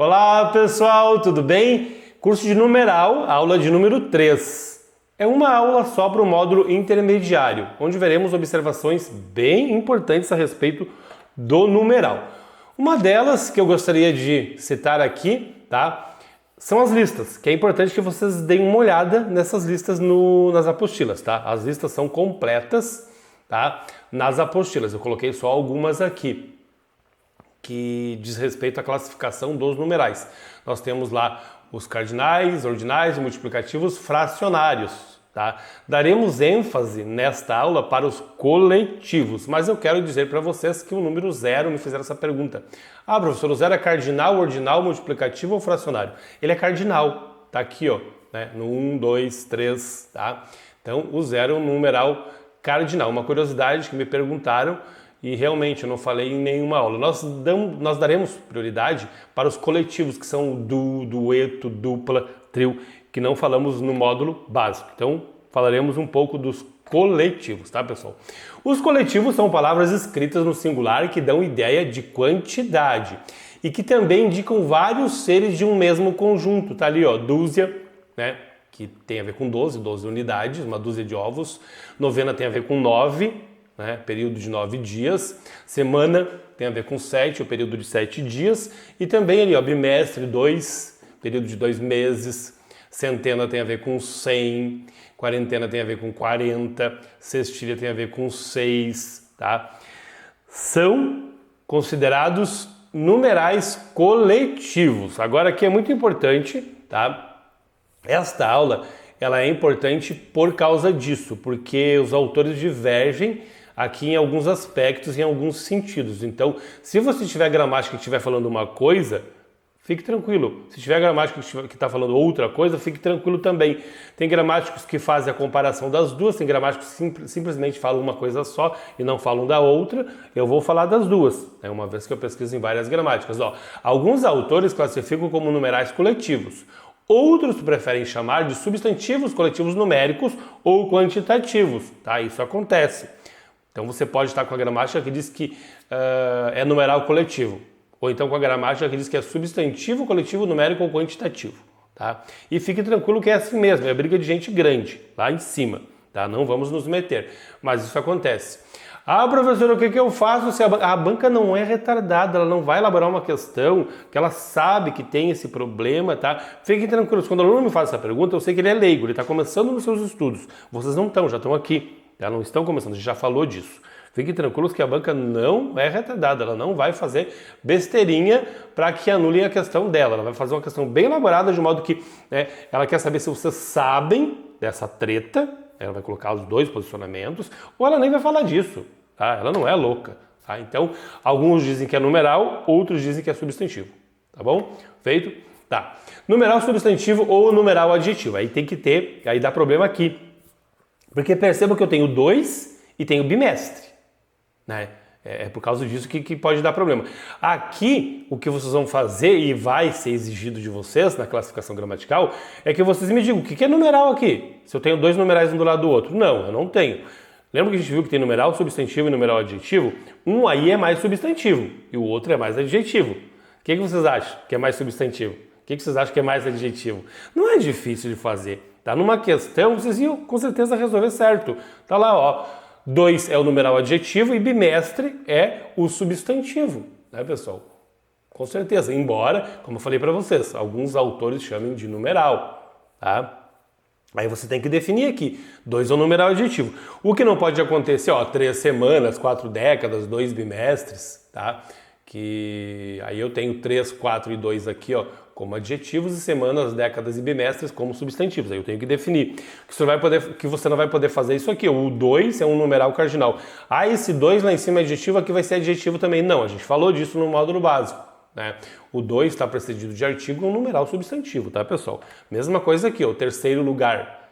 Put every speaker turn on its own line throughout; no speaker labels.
Olá pessoal, tudo bem? Curso de numeral, aula de número 3. É uma aula só para o módulo intermediário, onde veremos observações bem importantes a respeito do numeral. Uma delas que eu gostaria de citar aqui, tá? São as listas, que é importante que vocês deem uma olhada nessas listas nas apostilas, tá? As listas são completas, tá? Nas apostilas, eu coloquei só algumas aqui, que diz respeito à classificação dos numerais. Nós temos lá os cardinais, ordinais, multiplicativos, fracionários, tá? Daremos ênfase nesta aula para os coletivos, mas eu quero dizer para vocês que o número 0 me fizeram essa pergunta. Ah, professor, o 0 é cardinal, ordinal, multiplicativo ou fracionário? Ele é cardinal, tá aqui, ó, né? No 1, 2, 3, tá? Então, o 0 é um numeral cardinal. Uma curiosidade que me perguntaram, e realmente eu não falei em nenhuma aula. Nós daremos prioridade para os coletivos, que são dueto, dupla, trio, que não falamos no módulo básico. Então, falaremos um pouco dos coletivos, tá, pessoal? Os coletivos são palavras escritas no singular que dão ideia de quantidade e que também indicam vários seres de um mesmo conjunto. Tá ali, ó, dúzia, né? Que tem a ver com 12 unidades, uma dúzia de ovos. Novena tem a ver com 9, né, período de 9 dias. Semana tem a ver com 7, o período de 7 dias. E também ali, ó, bimestre, 2, período de 2 meses. Centena tem a ver com 100. Quarentena tem a ver com 40. Sextilha tem a ver com 6, tá? São considerados numerais coletivos. Agora aqui é muito importante, tá? Esta aula, ela é importante por causa disso, porque os autores divergem aqui em alguns aspectos, em alguns sentidos. Então, se você tiver gramática que estiver falando uma coisa, fique tranquilo. Se tiver gramática que está falando outra coisa, fique tranquilo também. Tem gramáticos que fazem a comparação das duas, tem gramáticos que simplesmente falam uma coisa só e não falam da outra. Eu vou falar das duas, né? Uma vez que eu pesquiso em várias gramáticas. Ó, alguns autores classificam como numerais coletivos. Outros preferem chamar de substantivos coletivos numéricos ou quantitativos, tá? Isso acontece. Então você pode estar com a gramática que diz que é numeral coletivo, ou então com a gramática que diz que é substantivo coletivo numérico ou quantitativo, tá? E fique tranquilo que é assim mesmo, é briga de gente grande, lá em cima, tá? Não vamos nos meter, mas isso acontece. Ah, professor, o que eu faço se a banca não é retardada, ela não vai elaborar uma questão que ela sabe que tem esse problema, tá? Fiquem tranquilos, quando o aluno me faz essa pergunta, eu sei que ele é leigo, ele está começando nos seus estudos. Vocês não estão, já estão aqui, tá? Não estão começando, a gente já falou disso. Fiquem tranquilos que a banca não é retardada, ela não vai fazer besteirinha para que anulem a questão dela. Ela vai fazer uma questão bem elaborada, de modo que, né, ela quer saber se vocês sabem dessa treta. Ela vai colocar os dois posicionamentos, ou ela nem vai falar disso, tá? Ela não é louca, tá? Então, alguns dizem que é numeral, outros dizem que é substantivo, tá bom? Feito? Tá. Numeral substantivo ou numeral adjetivo, aí tem que ter, aí dá problema aqui. Porque perceba que eu tenho 2 e tenho bimestre, né? É por causa disso que pode dar problema. Aqui, o que vocês vão fazer e vai ser exigido de vocês na classificação gramatical é que vocês me digam o que é numeral aqui. Se eu tenho 2 numerais um do lado do outro. Não, eu não tenho. Lembra que a gente viu que tem numeral substantivo e numeral adjetivo? Um aí é mais substantivo e o outro é mais adjetivo. O que vocês acham que é mais substantivo? O que vocês acham que é mais adjetivo? Não é difícil de fazer. Tá? Numa questão, vocês iam com certeza resolver certo. Tá lá, ó. 2 é o numeral adjetivo e bimestre é o substantivo, né, pessoal? Com certeza, embora, como eu falei para vocês, alguns autores chamem de numeral, tá? Aí você tem que definir aqui, 2 é o numeral adjetivo. O que não pode acontecer, ó, 3 semanas, 4 décadas, 2 bimestres, tá? Que aí eu tenho 3, 4 e 2 aqui, ó, como adjetivos e semanas, décadas e bimestres como substantivos. Aí eu tenho que definir. Que você não vai poder fazer isso aqui. O 2 é um numeral cardinal. Ah, esse 2 lá em cima é adjetivo, aqui vai ser adjetivo também. Não, a gente falou disso no módulo básico, né? O 2 está precedido de artigo, é um numeral substantivo, tá, pessoal? Mesma coisa aqui, ó, o terceiro lugar.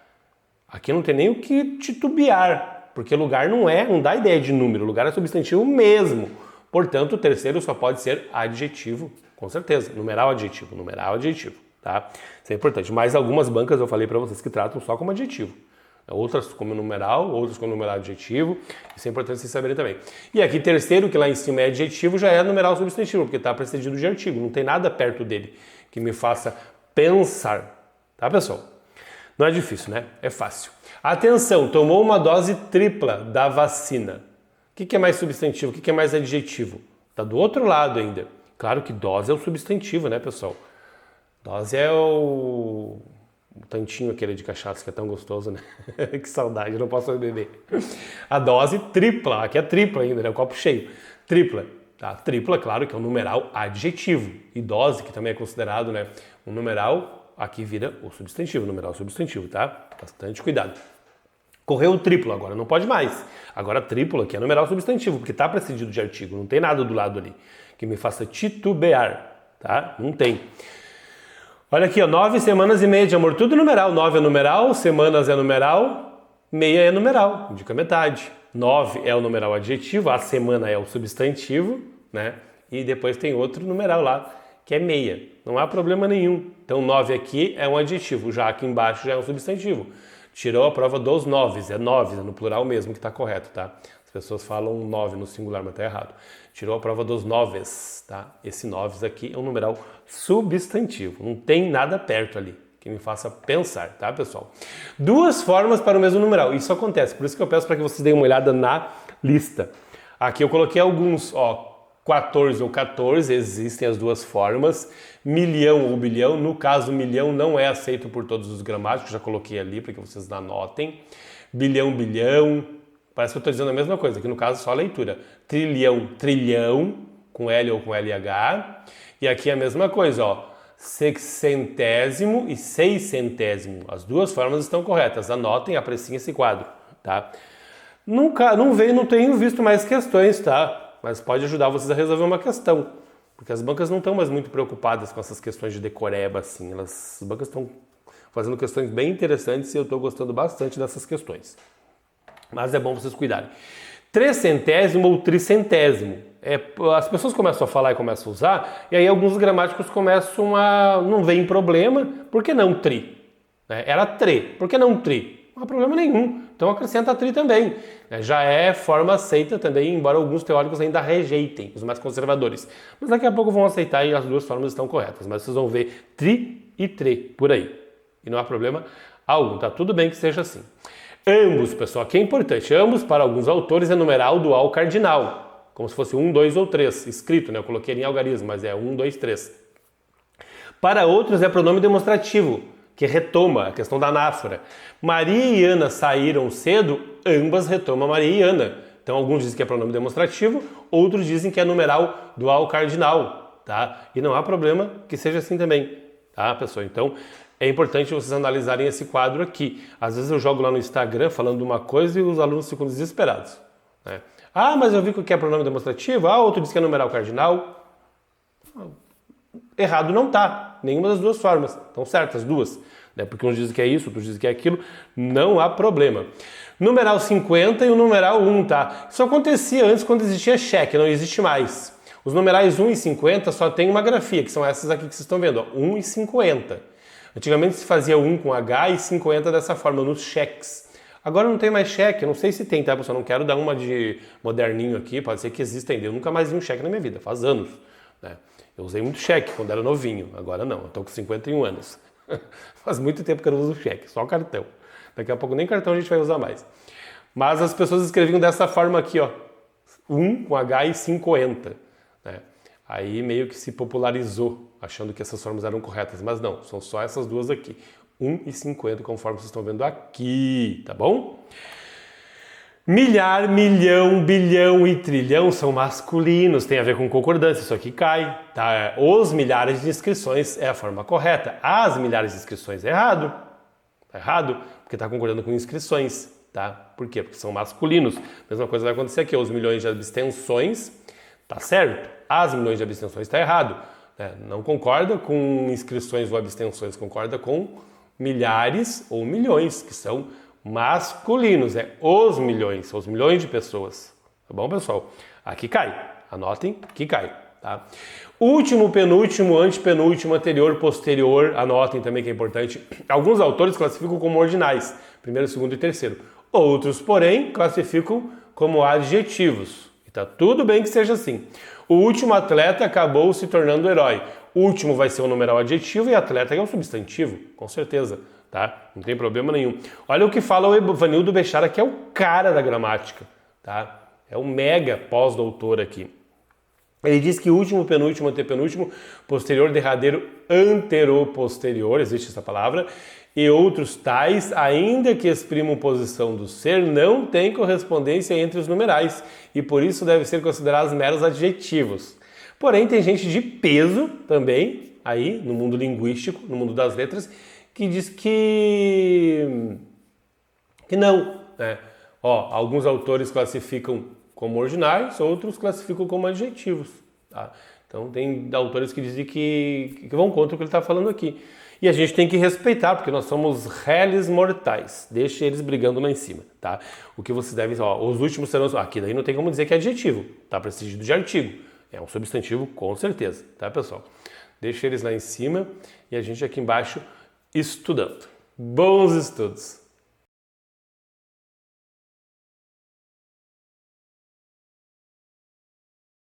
Aqui não tem nem o que titubear, porque lugar não dá ideia de número. Lugar é substantivo mesmo. Portanto, o terceiro só pode ser adjetivo, com certeza. Numeral adjetivo, tá? Isso é importante. Mas algumas bancas eu falei para vocês que tratam só como adjetivo. Outras como numeral, outras como numeral adjetivo. Isso é importante vocês saberem também. E aqui terceiro, que lá em cima é adjetivo, já é numeral substantivo, porque está precedido de artigo. Não tem nada perto dele que me faça pensar. Tá, pessoal? Não é difícil, né? É fácil. Atenção, tomou uma dose tripla da vacina. O que é mais substantivo? O que é mais adjetivo? Tá do outro lado ainda. Claro que dose é o substantivo, né, pessoal? Dose é o tantinho aquele de cachaça que é tão gostoso, né? Que saudade, eu não posso beber. A dose tripla, aqui é tripla ainda, né? O copo cheio. Tripla. Tá? Tripla, claro, que é um numeral adjetivo. E dose, que também é considerado, né, um numeral, aqui vira o substantivo, numeral substantivo, tá? Bastante cuidado. Correu o triplo, agora não pode mais. Agora triplo aqui é numeral substantivo, porque está precedido de artigo, não tem nada do lado ali que me faça titubear, tá? Não tem. Olha aqui, ó, 9 semanas e meia de amor, tudo numeral. 9 é numeral, semanas é numeral, meia é numeral, indica metade. 9 é o numeral adjetivo, a semana é o substantivo, né? E depois tem outro numeral lá, que é meia. Não há problema nenhum. Então 9 aqui é um adjetivo, já aqui embaixo já é um substantivo. Tirou a prova dos noves, é noves, é no plural mesmo que está correto, tá? As pessoas falam 9 no singular, mas está errado. Tirou a prova dos noves, tá? Esse noves aqui é um numeral substantivo, não tem nada perto ali que me faça pensar, tá, pessoal? Duas formas para o mesmo numeral, isso acontece, por isso que eu peço para que vocês deem uma olhada na lista. Aqui eu coloquei alguns, ó, 14 ou 14, existem as duas formas, milhão ou bilhão, no caso milhão não é aceito por todos os gramáticos, já coloquei ali para que vocês anotem, bilhão, bilhão, parece que eu estou dizendo a mesma coisa, aqui no caso só a leitura, trilhão, trilhão, com L ou com LH, e aqui é a mesma coisa, ó, sexcentésimo e seiscentésimo, as duas formas estão corretas, anotem, apreciem esse quadro, tá? Não tenho visto mais questões, tá? Mas pode ajudar vocês a resolver uma questão. Porque as bancas não estão mais muito preocupadas com essas questões de decoreba, assim. As bancas estão fazendo questões bem interessantes e eu estou gostando bastante dessas questões. Mas é bom vocês cuidarem. Trecentésimo ou tricentésimo. As pessoas começam a falar e começam a usar, e aí alguns gramáticos começam a... não veem problema, por que não tri? Era tre, por que não tri? Não há problema nenhum. Então acrescenta tri também. Já é forma aceita também, embora alguns teóricos ainda rejeitem, os mais conservadores. Mas daqui a pouco vão aceitar e as duas formas estão corretas. Mas vocês vão ver tri e tre por aí. E não há problema algum, tá tudo bem que seja assim. Ambos, pessoal, aqui é importante. Ambos, para alguns autores, é numeral dual cardinal. Como se fosse 1, 2 ou 3. Escrito, né? Eu coloquei em algarismo, mas é 1, 2, 3. Para outros é pronome demonstrativo, que retoma a questão da anáfora. Maria e Ana saíram cedo, ambas retomam Maria e Ana. Então alguns dizem que é pronome demonstrativo, outros dizem que é numeral dual cardinal, tá? E não há problema que seja assim também, tá, pessoal? Então é importante vocês analisarem esse quadro aqui. Às vezes eu jogo lá no Instagram falando uma coisa e os alunos ficam desesperados, né? Ah, mas eu vi que é pronome demonstrativo, outro diz que é numeral cardinal. Errado não tá, nenhuma das duas formas, estão certas as duas, né? Porque uns dizem que é isso, outros dizem que é aquilo, não há problema. Numeral 50 e o numeral 1, tá? Isso acontecia antes quando existia cheque, não existe mais. Os numerais 1 e 50 só tem uma grafia, que são essas aqui que vocês estão vendo, ó, 1 e 50. Antigamente se fazia 1 com H e 50 dessa forma, nos cheques. Agora não tem mais cheque, não sei se tem, tá, pessoal? Não quero dar uma de moderninho aqui, pode ser que exista ainda. Eu nunca mais vi um cheque na minha vida, faz anos, né? Eu usei muito cheque quando era novinho, agora não, eu tô com 51 anos. Faz muito tempo que eu não uso cheque, só cartão. Daqui a pouco nem cartão a gente vai usar mais. Mas as pessoas escreviam dessa forma aqui, ó, 1 com H e 50, né? Aí meio que se popularizou, achando que essas formas eram corretas, mas não, são só essas duas aqui, 1 e 50, conforme vocês estão vendo aqui, tá bom? Milhar, milhão, bilhão e trilhão são masculinos, tem a ver com concordância, isso aqui cai, tá? Os milhares de inscrições é a forma correta, as milhares de inscrições é errado, tá errado, porque tá concordando com inscrições, tá? Por quê? Porque são masculinos. Mesma coisa vai acontecer aqui, os milhões de abstenções, tá certo, as milhões de abstenções tá errado, né? Não concorda com inscrições ou abstenções, concorda com milhares ou milhões, que são masculinos, os milhões de pessoas, tá bom, pessoal? Aqui cai, anotem que cai, tá? Último, penúltimo, antepenúltimo, anterior, posterior, anotem também que é importante. Alguns autores classificam como ordinais, primeiro, segundo e terceiro. Outros, porém, classificam como adjetivos. E tá tudo bem que seja assim. O último atleta acabou se tornando herói. Último vai ser um numeral adjetivo e atleta é um substantivo, com certeza, tá? Não tem problema nenhum. Olha o que fala o Evanildo Bechara, que é o cara da gramática, tá? É um mega pós-doutor aqui. Ele diz que último, penúltimo, antepenúltimo, posterior, derradeiro, anteroposterior, existe essa palavra, e outros tais, ainda que exprimam posição do ser, não têm correspondência entre os numerais e por isso devem ser considerados meros adjetivos. Porém, tem gente de peso também, aí, no mundo linguístico, no mundo das letras, que diz que não, né? Ó, alguns autores classificam como ordinais, outros classificam como adjetivos, tá? Então, tem autores que dizem que vão contra o que ele está falando aqui. E a gente tem que respeitar, porque nós somos réis mortais. Deixe eles brigando lá em cima, tá? O que vocês devem... Ó, os últimos serão... Aqui daí não tem como dizer que é adjetivo, tá? Preciso de artigo. É um substantivo, com certeza, tá, pessoal? Deixa eles lá em cima e a gente aqui embaixo estudando. Bons estudos!